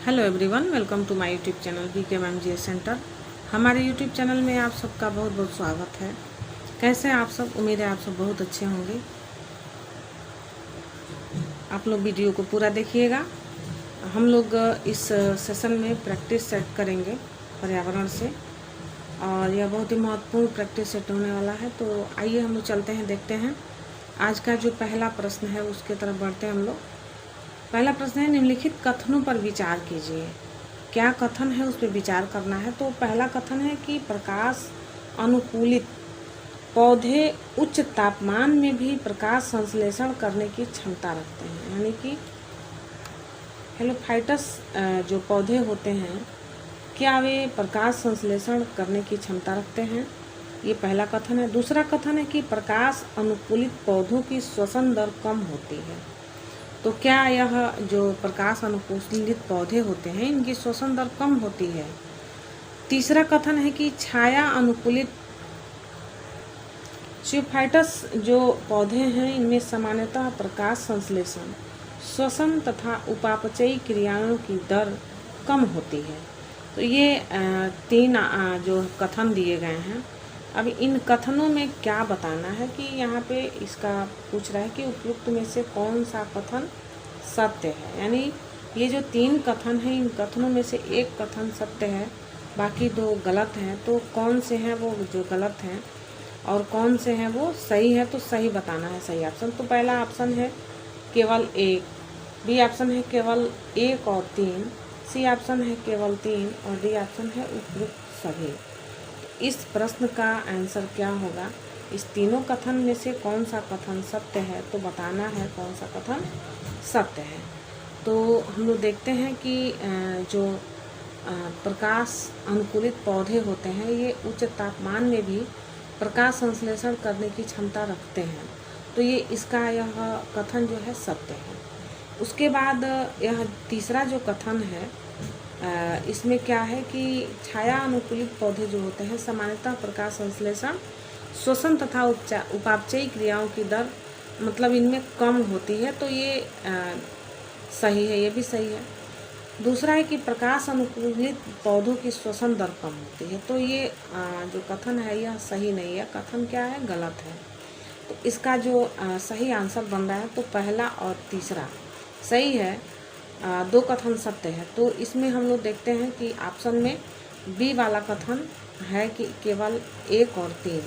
Hello everyone, welcome to my YouTube channel BKMGS centre. हमारे YouTube channel में आप सबका बहुत बहुत स्वागत है। कैसे हैं आप सब? उम्मीद है आप सब बहुत अच्छे होंगे। आप लोग वीडियो को पूरा देखिएगा। हम लोग इस सेशन में प्रैक्टिस सेट करेंगे पर्यावरण से, और यह बहुत ही महत्वपूर्ण प्रैक्टिस सेट होने वाला है। तो आइए हम लोग चलते हैं, देखते हैं आज का जो पहला प्रश्न है उसके तरफ बढ़ते हैं हम लोग। पहला प्रश्न है, निम्नलिखित कथनों पर विचार कीजिए। क्या कथन है उस पर विचार करना है। तो पहला कथन है कि प्रकाश अनुकूलित पौधे उच्च तापमान में भी प्रकाश संश्लेषण करने की क्षमता रखते हैं। यानी कि हेलोफाइटस जो पौधे होते हैं, क्या वे प्रकाश संश्लेषण करने की क्षमता रखते हैं? ये पहला कथन है। दूसरा कथन है कि प्रकाश अनुकूलित पौधों की श्वसन दर कम होती है। तो क्या यह जो प्रकाश अनुकूलित पौधे होते हैं इनकी श्वसन दर कम होती है? तीसरा कथन है कि छाया अनुकूलित जियोफाइटस जो पौधे हैं इनमें सामान्यतः प्रकाश संश्लेषण, श्वसन तथा उपापचयी क्रियाओं की दर कम होती है। तो ये तीन जो कथन दिए गए हैं। अब इन कथनों में क्या बताना है कि यहाँ पे इसका पूछ रहा है कि उपयुक्त में से कौन सा कथन सत्य है। यानी ये जो तीन कथन हैं इन कथनों में से एक कथन सत्य है, बाकी दो गलत हैं। तो कौन से हैं वो जो गलत हैं और कौन से हैं वो सही है, तो सही बताना है सही ऑप्शन। तो पहला ऑप्शन है केवल एक, बी ऑप्शन है केवल एक और तीन, सी ऑप्शन है केवल तीन और डी ऑप्शन है उपयुक्त सभी। इस प्रश्न का आंसर क्या होगा? इस तीनों कथन में से कौन सा कथन सत्य है, तो बताना है कौन सा कथन सत्य है। तो हम लोग देखते हैं कि जो प्रकाश अनुकूलित पौधे होते हैं ये उच्च तापमान में भी प्रकाश संश्लेषण करने की क्षमता रखते हैं। तो ये इसका यह कथन जो है सत्य है। उसके बाद यह तीसरा जो कथन है इसमें क्या है कि छाया अनुकूलित पौधे जो होते हैं सामान्यतः प्रकाश संश्लेषण, श्वसन तथा उपापचयी क्रियाओं की दर मतलब इनमें कम होती है। तो ये सही है, ये भी सही है। दूसरा है कि प्रकाश अनुकूलित पौधों की श्वसन दर कम होती है। तो ये जो कथन है यह सही नहीं है। कथन क्या है? गलत है। तो इसका जो सही आंसर बन रहा है तो पहला और तीसरा सही है। दो कथन सत्य है। तो इसमें हम लोग देखते हैं कि ऑप्शन में बी वाला कथन है कि केवल एक और तीन,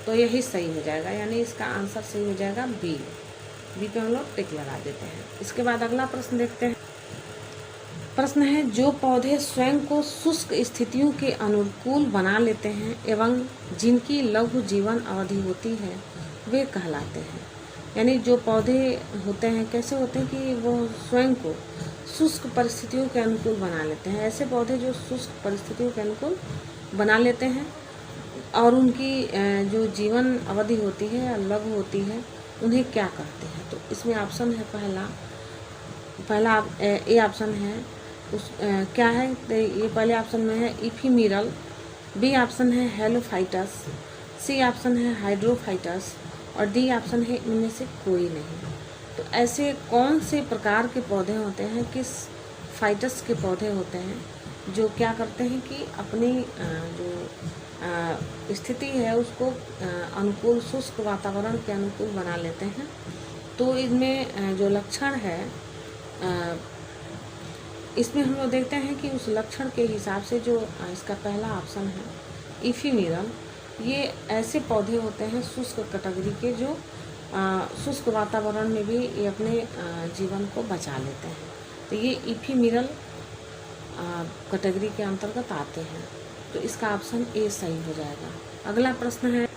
तो यही सही हो जाएगा। यानी इसका आंसर सही हो जाएगा बी पे हम लोग टिक लगा देते हैं। इसके बाद अगला प्रश्न देखते हैं। प्रश्न है, जो पौधे स्वयं को शुष्क स्थितियों के अनुकूल बना लेते हैं एवं जिनकी लघु जीवन अवधि होती है वे कहलाते हैं। यानी जो पौधे होते हैं कैसे होते हैं कि वो स्वयं को शुष्क परिस्थितियों के अनुकूल बना लेते हैं। ऐसे पौधे जो शुष्क परिस्थितियों के अनुकूल बना लेते हैं और उनकी जो जीवन अवधि होती है या लघु होती है उन्हें क्या कहते हैं? तो इसमें ऑप्शन है पहला ए ऑप्शन है क्या है? तो ये पहले ऑप्शन में है इफीमेरल, बी ऑप्शन है हेलोफाइटस, सी ऑप्शन है हाइड्रोफाइटस और डी ऑप्शन है इनमें से कोई नहीं। तो ऐसे कौन से प्रकार के पौधे होते हैं, किस फाइटस के पौधे होते हैं जो क्या करते हैं कि अपनी जो स्थिति है उसको अनुकूल शुष्क वातावरण के अनुकूल बना लेते हैं? तो इनमें जो लक्षण है इसमें हम लोग देखते हैं कि उस लक्षण के हिसाब से जो इसका पहला ऑप्शन है इफीमेरल, ये ऐसे पौधे होते हैं शुष्क कैटेगरी के जो शुष्क वातावरण में भी ये अपने जीवन को बचा लेते हैं। तो ये इफीमेरल कैटेगरी के अंतर्गत आते हैं। तो इसका ऑप्शन ए सही हो जाएगा। अगला प्रश्न है,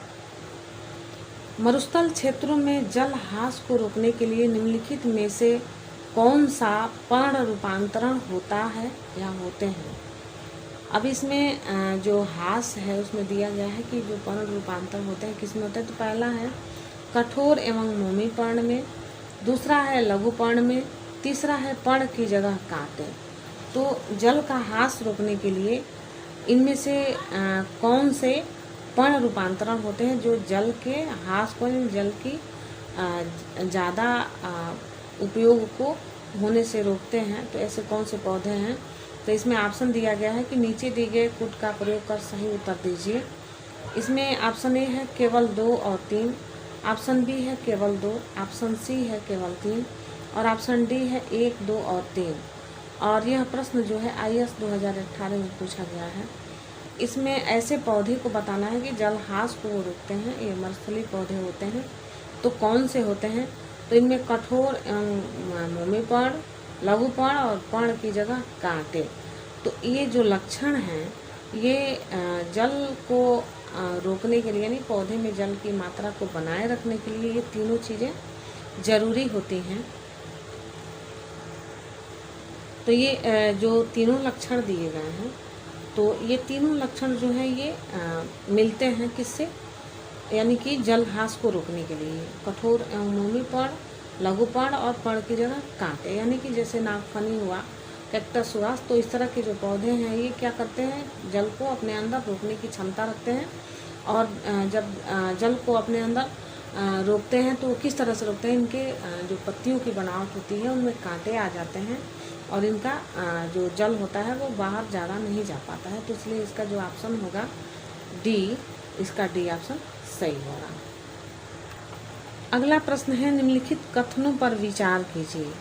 मरुस्थल क्षेत्रों में जल ह्रास को रोकने के लिए निम्नलिखित में से कौन सा पर्ण रूपांतरण होता है या होते हैं? अब इसमें जो ह्रास है उसमें दिया गया है कि जो पर्ण रूपांतरण होते हैं किसमें होते हैं। तो पहला है कठोर एवं मोमी पर्ण में, दूसरा है लघु पर्ण में, तीसरा है पर्ण की जगह कांटे। तो जल का ह्रास रोकने के लिए इनमें से कौन से पर्ण रूपांतरण होते हैं जो जल के ह्रास को, जल की ज़्यादा उपयोग को होने से रोकते हैं? तो ऐसे कौन से पौधे हैं तो इसमें ऑप्शन दिया गया है कि नीचे दिए गए कोड का प्रयोग कर सही उत्तर दीजिए। इसमें ऑप्शन ए है केवल 2 और 3, ऑप्शन बी है केवल 2, ऑप्शन सी है केवल 3 और ऑप्शन डी है 1, 2 और 3। और यह प्रश्न जो है IAS 2018 में पूछा गया है। इसमें ऐसे पौधे को बताना है कि जलहास को वो रोकते हैं, ये मरस्थली पौधे होते हैं, तो कौन से होते हैं। तो इनमें कठोर मोमी पर्ण, लघु पर्ण और पर्ण की जगह कांटे। तो ये जो लक्षण हैं ये जल को रोकने के लिए, यानी पौधे में जल की मात्रा को बनाए रखने के लिए ये तीनों चीज़ें जरूरी होती हैं। तो ये जो तीनों लक्षण दिए गए हैं, तो ये तीनों लक्षण जो हैं ये मिलते हैं किससे, यानी कि जलहास को रोकने के लिए। कठोर मोमी पर्ण, लघु पर्ण और पर्ण की जगह कांटे, यानी कि जैसे नागफनी हुआ, कैक्टस हुआ, तो इस तरह के जो पौधे हैं ये क्या करते हैं, जल को अपने अंदर रोकने की क्षमता रखते हैं। और जब जल को अपने अंदर रोकते हैं तो किस तरह से रोकते हैं, इनके जो पत्तियों की बनावट होती है उनमें कांटे आ जाते हैं और इनका जो जल होता है वो बाहर ज़्यादा नहीं जा पाता है। तो इसलिए इसका जो ऑप्शन होगा डी, इसका डी ऑप्शन सही होगा। अगला प्रश्न है निम्नलिखित कथनों पर विचार कीजिए।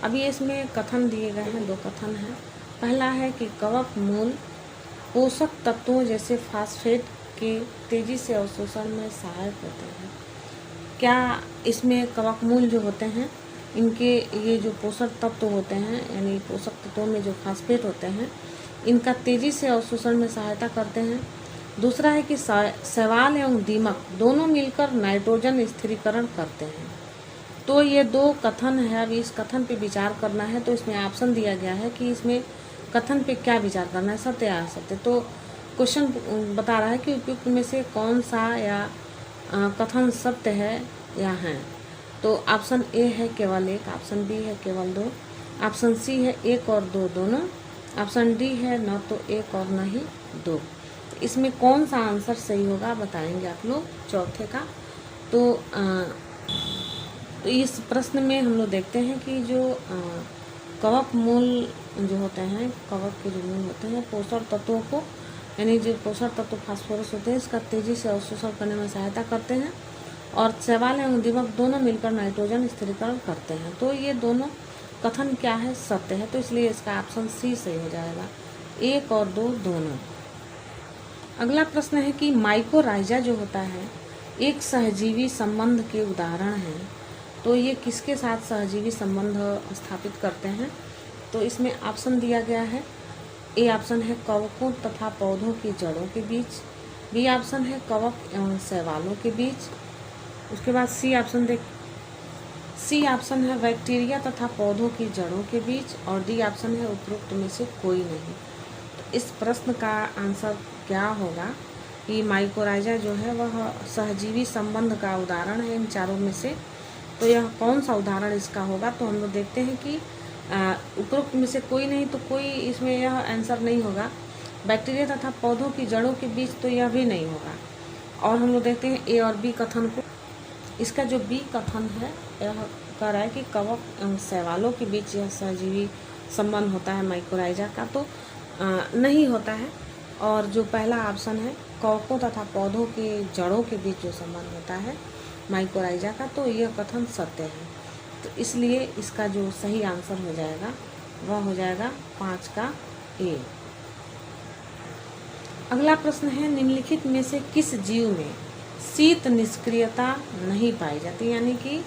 अभी इसमें कथन दिए गए हैं, 2 कथन हैं। पहला है कि कवक मूल पोषक तत्वों जैसे फास्फेट के तेजी से अवशोषण में सहायक होते हैं। क्या इसमें कवक मूल जो होते हैं इनके ये जो पोषक तत्व होते हैं, यानी पोषक तत्वों में जो फास्फेट होते हैं, इनका तेजी से अवशोषण में सहायता करते हैं। दूसरा है कि शैवाल एवं दीमक दोनों मिलकर नाइट्रोजन स्थिरीकरण करते हैं। तो ये 2 कथन है। अभी इस कथन पे विचार करना है, तो इसमें ऑप्शन दिया गया है कि इसमें कथन पे क्या विचार करना है, सत्य या असत्य। तो क्वेश्चन बता रहा है कि उपयुक्त में से कौन सा या कथन सत्य है या है। तो ऑप्शन ए है केवल 1, ऑप्शन बी है केवल 2, ऑप्शन सी है 1 और 2 दोनों, ऑप्शन डी है न तो 1 और न ही 2। इसमें कौन सा आंसर सही होगा बताएंगे आप लोग चौथे का। तो इस प्रश्न में हम लोग देखते हैं कि जो कवक मूल जो होते हैं, कवक के जो मूल होते हैं पोषक तत्वों को, यानी जो पोषक तत्व फास्फोरस होते हैं इसका तेजी से अवशोषण करने में सहायता करते हैं। और शैवाल एवं दीमक दोनों मिलकर नाइट्रोजन स्थिरीकरण करते हैं। तो ये दोनों कथन क्या है, सत्य है। तो इसलिए इसका ऑप्शन सी सही हो जाएगा, 1 और 2 दोनों। अगला प्रश्न है कि माइकोराइजा जो होता है एक सहजीवी संबंध के उदाहरण है। तो ये किसके साथ सहजीवी संबंध स्थापित करते हैं। तो इसमें ऑप्शन दिया गया है, ए ऑप्शन है कवकों तथा पौधों की जड़ों के बीच, बी ऑप्शन है कवक एवं शैवालों के बीच, उसके बाद सी ऑप्शन है बैक्टीरिया तथा पौधों की जड़ों के बीच, और डी ऑप्शन है उपरोक्त में से कोई नहीं। तो इस प्रश्न का आंसर क्या होगा कि माइकोराइजा जो है वह सहजीवी संबंध का उदाहरण है इन चारों में से। तो यह कौन सा उदाहरण इसका होगा। तो हम लोग देखते हैं कि उपरोक्त में से कोई नहीं, तो कोई इसमें यह आंसर नहीं होगा। बैक्टीरिया तथा पौधों की जड़ों के बीच तो यह भी नहीं होगा। और हम लोग देखते हैं ए और बी कथन को। इसका जो बी कथन है यह कह रहा है कि कवक एवं शैवालों के बीच यह सहजीवी संबंध होता है माइकोराइजा का, तो नहीं होता है। और जो पहला ऑप्शन है कवकों तथा पौधों के जड़ों के बीच जो संबंध होता है माइकोराइजा का, तो यह कथन सत्य है। तो इसलिए इसका जो सही आंसर हो जाएगा वह हो जाएगा 5 का ए। अगला प्रश्न है निम्नलिखित में से किस जीव में शीत निष्क्रियता नहीं पाई जाती, यानी कि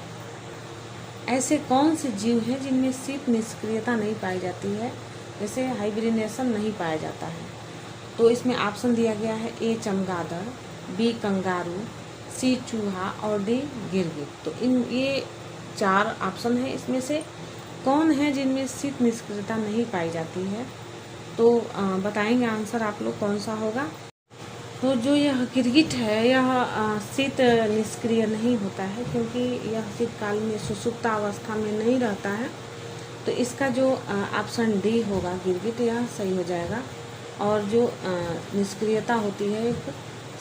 ऐसे कौन से जीव हैं जिनमें शीत निष्क्रियता नहीं पाई जाती है, जैसे हाइब्रिनेशन नहीं पाया जाता है। तो इसमें ऑप्शन दिया गया है ए चमगादड़, बी कंगारू, सी चूहा और डी गिरगिट। तो ये 4 ऑप्शन है, इसमें से कौन है जिनमें शीत निष्क्रियता नहीं पाई जाती है। तो बताएंगे आंसर आप लोग कौन सा होगा। तो जो यह गिरगिट है यह शीत निष्क्रिय नहीं होता है, क्योंकि यह शीतकाल में सुषुप्ता अवस्था में नहीं रहता है। तो इसका जो ऑप्शन डी होगा गिरगिट, यह सही हो जाएगा। और जो निष्क्रियता होती है, एक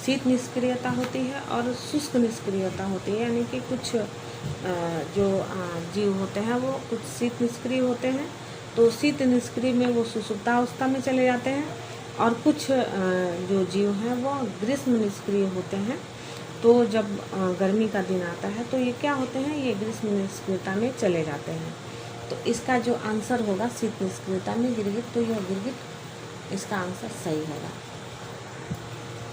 शीत निष्क्रियता होती है और शुष्क निष्क्रियता होती है, यानी कि कुछ जो जीव होते हैं वो कुछ शीत निष्क्रिय होते हैं, तो शीत निष्क्रिय में वो सुषुप्तावस्था में चले जाते हैं, और कुछ जो जीव हैं वो ग्रीष्म निष्क्रिय होते हैं। तो जब गर्मी का दिन आता है तो ये क्या होते हैं, ये ग्रीष्म निष्क्रियता में चले जाते हैं। तो इसका जो आंसर होगा शीत निष्क्रियता में गिरगिट, तो यह गिरगिट इसका आंसर सही होगा।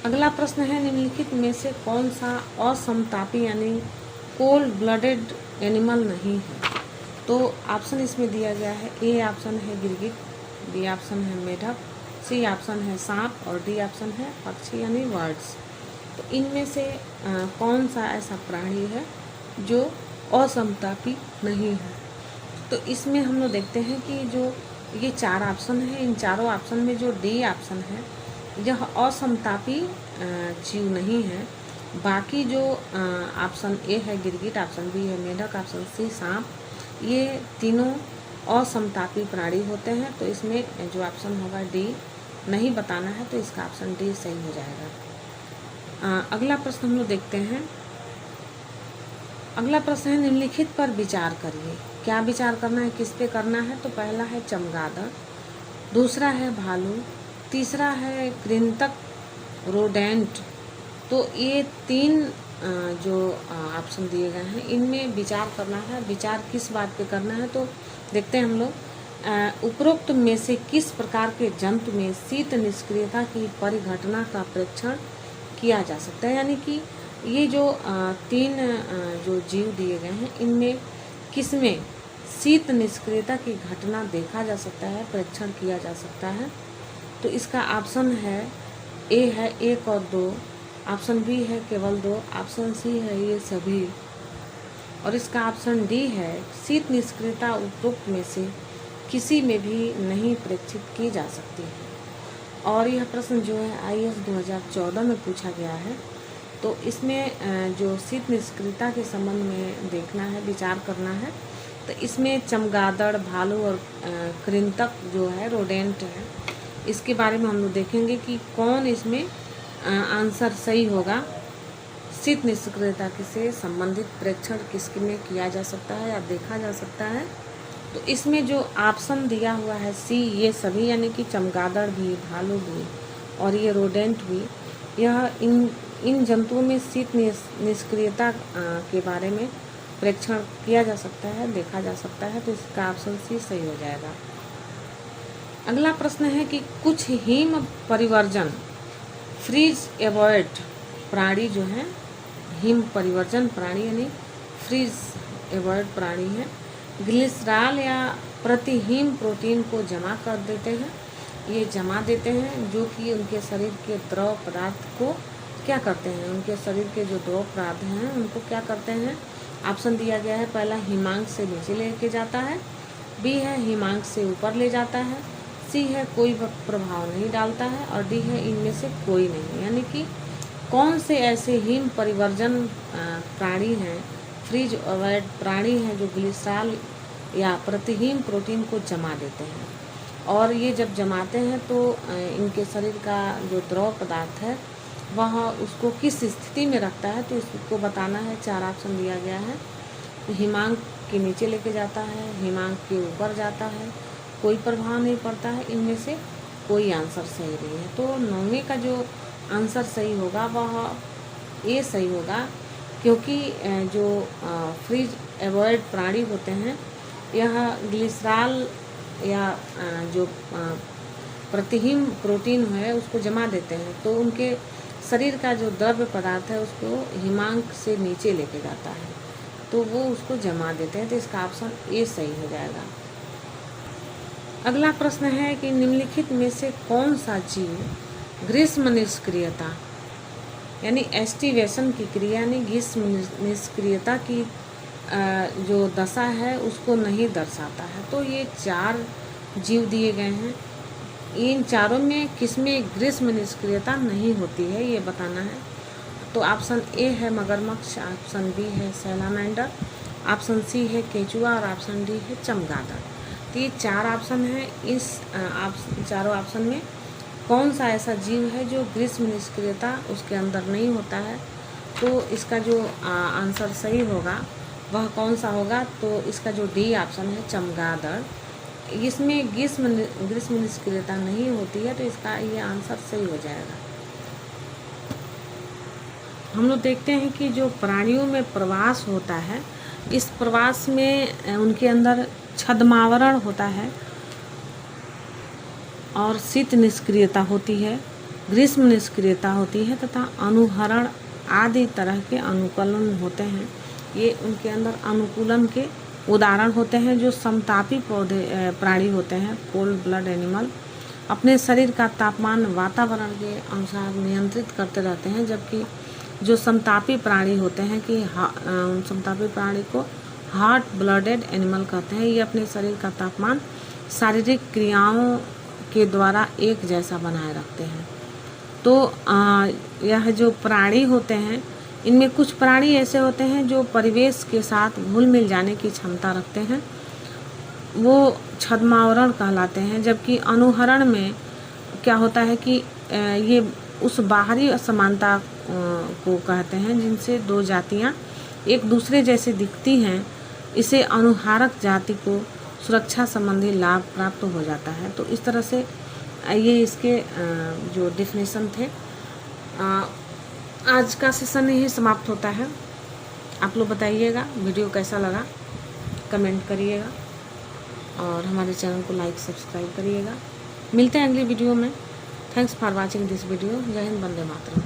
अगला प्रश्न है, निम्नलिखित में से कौन सा असमतापी यानी कोल्ड ब्लडेड एनिमल नहीं है? तो ऑप्शन इसमें दिया गया है, ए ऑप्शन है गिरगिट, बी ऑप्शन है मेढक, सी ऑप्शन है सांप, और डी ऑप्शन है पक्षी यानी बर्ड्स। तो इनमें से कौन सा ऐसा प्राणी है जो असमतापी नहीं है? तो इसमें हम लोग देखते हैं कि जो ये 4 ऑप्शन है, इन चारों ऑप्शन में जो डी ऑप्शन है यह असमतापी जीव नहीं है। बाकी जो ऑप्शन ए है गिरगिट, ऑप्शन बी है मेढक, ऑप्शन सी सांप, ये तीनों असमतापी प्राणी होते हैं। तो इसमें जो ऑप्शन होगा डी नहीं बताना है, तो इसका ऑप्शन डी सही हो जाएगा। अगला प्रश्न हम लोग देखते हैं। अगला प्रश्न है, निम्नलिखित पर विचार करिए। क्या विचार करना है, किस पे करना है? तो पहला है चमगादड़, दूसरा है भालू, तीसरा है कृंतक रोडेंट। तो ये 3 जो ऑप्शन दिए गए हैं इनमें विचार करना है। विचार किस बात पे करना है तो देखते हैं हम लोग। उपरोक्त में से किस प्रकार के जंतु में शीत निष्क्रियता की परिघटना का परीक्षण किया जा सकता है? यानी कि ये जो 3 जो जीव दिए गए हैं इनमें किसमें शीत निष्क्रियता की घटना देखा जा सकता है, परीक्षण किया जा सकता है? तो इसका ऑप्शन है ए है 1 और 2, ऑप्शन बी है केवल 2, ऑप्शन सी है ये सभी, और इसका ऑप्शन डी है शीत निष्क्रियता उपरोक्त में से किसी में भी नहीं परीक्षित की जा सकती है। और यह प्रश्न जो है IAS 2014 में पूछा गया है। तो इसमें जो शीत निष्क्रियता के संबंध में देखना है, विचार करना है, तो इसमें चमगादड़, भालू और कृंतक जो है रोडेंट है, इसके बारे में हम लोग देखेंगे कि कौन इसमें आंसर सही होगा। शीत निष्क्रियता से संबंधित परीक्षण किसके में किया जा सकता है या देखा जा सकता है? तो इसमें जो ऑप्शन दिया हुआ है सी, ये सभी यानी कि चमगादड़ भी, भालू भी और ये रोडेंट भी, यह इन जंतुओं में शीत निष्क्रियता के बारे में परीक्षण किया जा सकता है, देखा जा सकता है। तो इसका ऑप्शन सी सही हो जाएगा। अगला प्रश्न है कि कुछ हिम परिवर्जन फ्रीज एवॉइड प्राणी जो है, हिम परिवर्जन प्राणी यानी फ्रीज एवॉइड प्राणी है, ग्लिसरॉल या प्रतिहिम प्रोटीन को जमा कर देते हैं। ये जमा देते हैं जो कि उनके शरीर के द्रव पदार्थ को क्या करते हैं, उनके शरीर के जो द्रव पदार्थ हैं उनको क्या करते हैं? ऑप्शन दिया गया है, पहला हिमांक से नीचे लेके जाता है, बी है हिमांक से ऊपर ले जाता है, सी है कोई प्रभाव नहीं डालता है, और डी है इनमें से कोई नहीं। यानी कि कौन से ऐसे हिम परिवर्जन प्राणी हैं, फ्रीज अवॉइड प्राणी हैं जो ग्लिसरॉल या प्रतिहिम प्रोटीन को जमा देते हैं। और ये जब जमाते हैं तो इनके शरीर का जो द्रव पदार्थ है वह उसको किस स्थिति में रखता है, तो इसको बताना है। 4 ऑप्शन दिया गया है, हिमांक के नीचे लेके जाता है, हिमांक के ऊपर जाता है, कोई प्रभाव नहीं पड़ता है, इनमें से कोई आंसर सही नहीं है। तो 9वें का जो आंसर सही होगा वह ए सही होगा, क्योंकि जो फ्रीज एवॉइड प्राणी होते हैं यह ग्लिसरॉल या जो प्रतिहिम प्रोटीन है उसको जमा देते हैं, तो उनके शरीर का जो द्रव्य पदार्थ है उसको हिमांक से नीचे लेके जाता है, तो वो उसको जमा देते हैं। तो इसका ऑप्शन ए सही हो जाएगा। अगला प्रश्न है कि निम्नलिखित में से कौन सा जीव ग्रीष्म निष्क्रियता यानी एस्टिवेशन की क्रिया यानी ग्रीष्म निष्क्रियता की जो दशा है उसको नहीं दर्शाता है? तो ये 4 जीव दिए गए हैं, इन चारों में किसमें ग्रीष्म निष्क्रियता नहीं होती है ये बताना है। तो ऑप्शन ए है मगरमच्छ, ऑप्शन बी है सैलामेंडर, ऑप्शन सी है केचुआ और ऑप्शन डी है चमगादड़। तो ये 4 ऑप्शन है, इस चारों ऑप्शन में कौन सा ऐसा जीव है जो ग्रीष्म निष्क्रियता उसके अंदर नहीं होता है? तो इसका जो आंसर सही होगा वह कौन सा होगा? तो इसका जो डी ऑप्शन है चमगादड़, इसमें ग्रीष्म निष्क्रियता नहीं होती है, तो इसका ये आंसर सही हो जाएगा। हम लोग देखते हैं कि जो प्राणियों में प्रवास होता है, इस प्रवास में उनके अंदर छद्मावरण होता है और शीत निष्क्रियता होती है, ग्रीष्म निष्क्रियता होती है तथा अनुहरण आदि तरह के अनुकूलन होते हैं। ये उनके अंदर अनुकूलन के उदाहरण होते हैं। जो समतापी प्राणी होते हैं, कोल्ड ब्लड एनिमल, अपने शरीर का तापमान वातावरण के अनुसार नियंत्रित करते रहते हैं, जबकि जो समतापी प्राणी होते हैं कि समतापी प्राणी को हॉट ब्लडेड एनिमल कहते हैं। ये अपने शरीर का तापमान शारीरिक क्रियाओं के द्वारा एक जैसा बनाए रखते हैं। तो यह जो प्राणी होते हैं, इनमें कुछ प्राणी ऐसे होते हैं जो परिवेश के साथ घुल मिल जाने की क्षमता रखते हैं, वो छद्मावरण कहलाते हैं। जबकि अनुहरण में क्या होता है कि ये उस बाहरी असमानता को कहते हैं जिनसे दो जातियां एक दूसरे जैसे दिखती हैं। इसे अनुहारक जाति को सुरक्षा संबंधी लाभ प्राप्त हो जाता है। तो इस तरह से ये इसके जो डेफिनेशन थे। आज का सेशन यही समाप्त होता है। आप लोग बताइएगा वीडियो कैसा लगा, कमेंट करिएगा और हमारे चैनल को लाइक सब्सक्राइब करिएगा। मिलते हैं अगली वीडियो में। Thanks for watching this video. जय हिंद, वंदे मातरम।